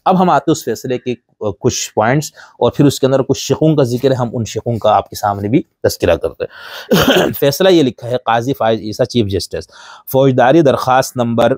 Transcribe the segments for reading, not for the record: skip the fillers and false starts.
اب ہم آتے ہیں اس فیصلے کے کچھ پوائنٹس اور پھر اس کے اندر کچھ شقوں کا ذکر ہے، ہم ان شقوں کا آپ کے سامنے بھی تذکرہ کرتے ہیں۔ فیصلہ یہ لکھا ہے قاضی فائز عیسیٰ چیف جسٹس، فوجداری درخواست نمبر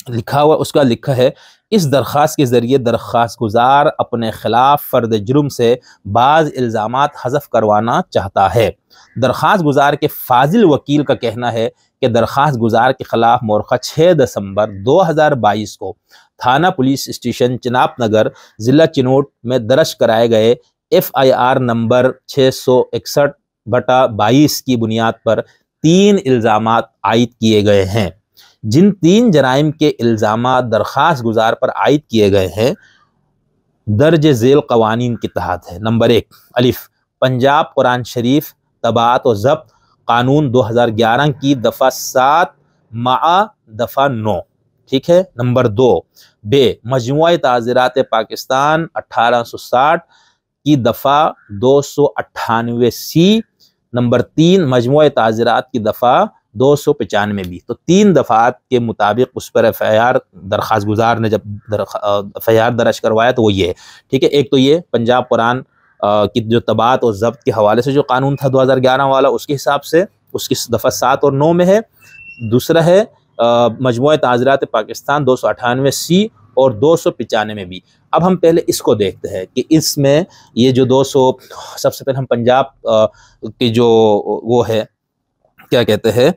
لکھا ہوا، اس کا لکھا ہے اس درخواست کے ذریعے درخواست گزار اپنے خلاف فرد جرم سے بعض الزامات حذف کروانا چاہتا ہے۔ درخواست گزار کے فاضل وکیل کا کہنا ہے کہ درخواست گزار کے خلاف مورخہ 6 دسمبر 2022 کو تھانہ پولیس اسٹیشن چناب نگر ضلع چنوٹ میں درج کرائے گئے FIR نمبر 661/22 کی بنیاد پر 3 الزامات عائد کیے گئے ہیں۔ جن 3 جرائم کے الزامات درخواست گزار پر عائد کیے گئے ہیں درج ذیل قوانین کے تحت ہے۔ نمبر 1 الف پنجاب قرآن شریف طباعت و ضبط قانون 2011 کی دفعہ 7 مع دفعہ 9، ٹھیک ہے۔ نمبر 2 بے مجموعہ تعزیرات پاکستان 1860 کی دفعہ 298C۔ نمبر تین مجموعہ تعزیرات کی دفعہ 295 بھی۔ تو 3 دفعات کے مطابق اس پر FIR درخواست گزار نے جب FIR درج کروایا تو وہ یہ ہے، ٹھیک ہے۔ ایک تو یہ پنجاب قرآن کی جو طباعت اور ضبط کے حوالے سے جو قانون تھا 2011 والا، اس کے حساب سے اس کی دفعہ 7 اور 9 میں ہے۔ دوسرا ہے مجموعہ تعزیرات پاکستان 298C اور 295 میں بھی۔ اب ہم پہلے اس کو دیکھتے ہیں کہ اس میں یہ جو 200 سب سے پہلے ہم پنجاب کی جو وہ ہے کیا کہتے ہیں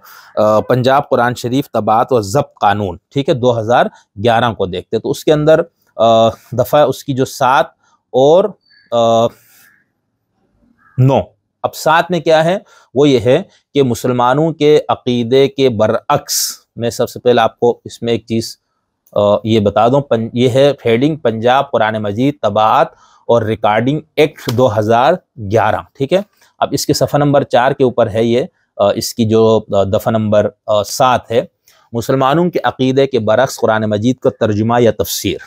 پنجاب قرآن شریف طباعت و ضبط قانون، ٹھیک ہے، 2011 کو دیکھتے ہیں۔ تو اس کے اندر دفعہ اس کی جو 7 اور 9۔ اب 7 میں کیا ہے؟ وہ یہ ہے کہ مسلمانوں کے عقیدے کے برعکس، میں سب سے پہلے آپ کو اس میں ایک چیز یہ بتا دوں، یہ ہے ہیڈنگ پنجاب قرآن مجید طباعت اور ریکارڈنگ ایکٹ 2011، ٹھیک ہے۔ اب اس کے صفحہ نمبر 4 کے اوپر ہے یہ، اس کی جو دفعہ نمبر 7 ہے، مسلمانوں کے عقیدے کے برعکس قرآن مجید کا ترجمہ یا تفسیر۔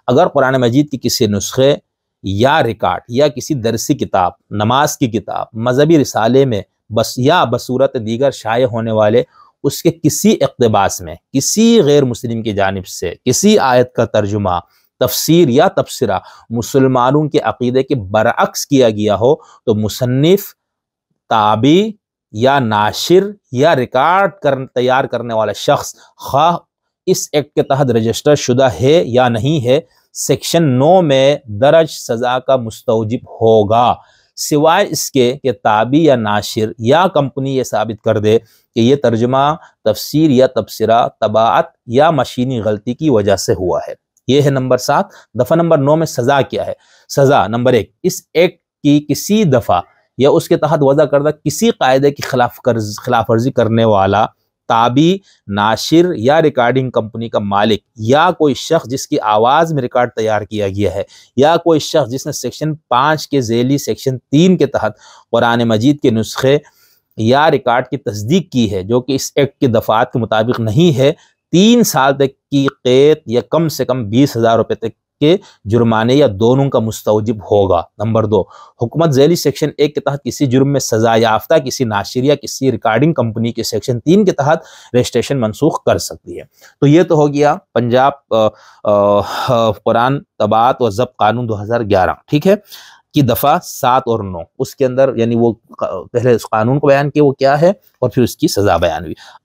اگر قرآن مجید کی کسی نسخے یا ریکارڈ یا کسی درسی کتاب، نماز کی کتاب، مذہبی رسالے میں بس یا بصورت دیگر شائع ہونے والے اس کے کسی اقتباس میں کسی غیر مسلم کی جانب سے کسی آیت کا ترجمہ، تفسیر یا تبصرہ مسلمانوں کے عقیدے کے برعکس کیا گیا ہو تو مصنف، تابع یا ناشر یا ریکارڈ تیار کرنے والا شخص خواہ اس ایکٹ کے تحت رجسٹر شدہ ہے یا نہیں ہے، سیکشن 9 میں درج سزا کا مستوجب ہوگا، سوائے اس کے کہ تابع یا ناشر یا کمپنی یہ ثابت کر دے کہ یہ ترجمہ، تفسیر یا تبصرہ طباعت یا مشینی غلطی کی وجہ سے ہوا ہے۔ یہ ہے نمبر 7۔ دفعہ نمبر 9 میں سزا کیا ہے؟ سزا نمبر 1 اس ایکٹ کی کسی دفعہ یا اس کے تحت وضع کردہ کسی قاعدے کی خلاف ورزی کرنے والا تابع، ناشر یا ریکارڈنگ کمپنی کا مالک یا کوئی شخص جس کی آواز میں ریکارڈ تیار کیا گیا ہے یا کوئی شخص جس نے سیکشن 5 کے ذیلی سیکشن 3 کے تحت قرآن مجید کے نسخے یا ریکارڈ کی تصدیق کی ہے جو کہ اس ایکٹ کے دفعات کے مطابق نہیں ہے، 3 سال تک کی قید یا کم سے کم 20,000 روپے تک کے جرمانے یا دونوں کا مستوجب ہوگا۔ نمبر 2 حکومت ذیلی سیکشن 1 کے تحت کسی جرم میں سزا یافتہ کسی ناشر یا کسی ریکارڈنگ کمپنی کے سیکشن 3 کے تحت رجسٹریشن منسوخ کر سکتی ہے۔ تو یہ تو ہو گیا پنجاب قرآن طباعت و ضبط قانون 2011، ٹھیک ہے، کی دفعہ 7 اور 9۔ اس کے اندر یعنی وہ پہلے اس قانون کو بیان کیا وہ کیا ہے اور پھر اس کی سزا بیان ہوئی۔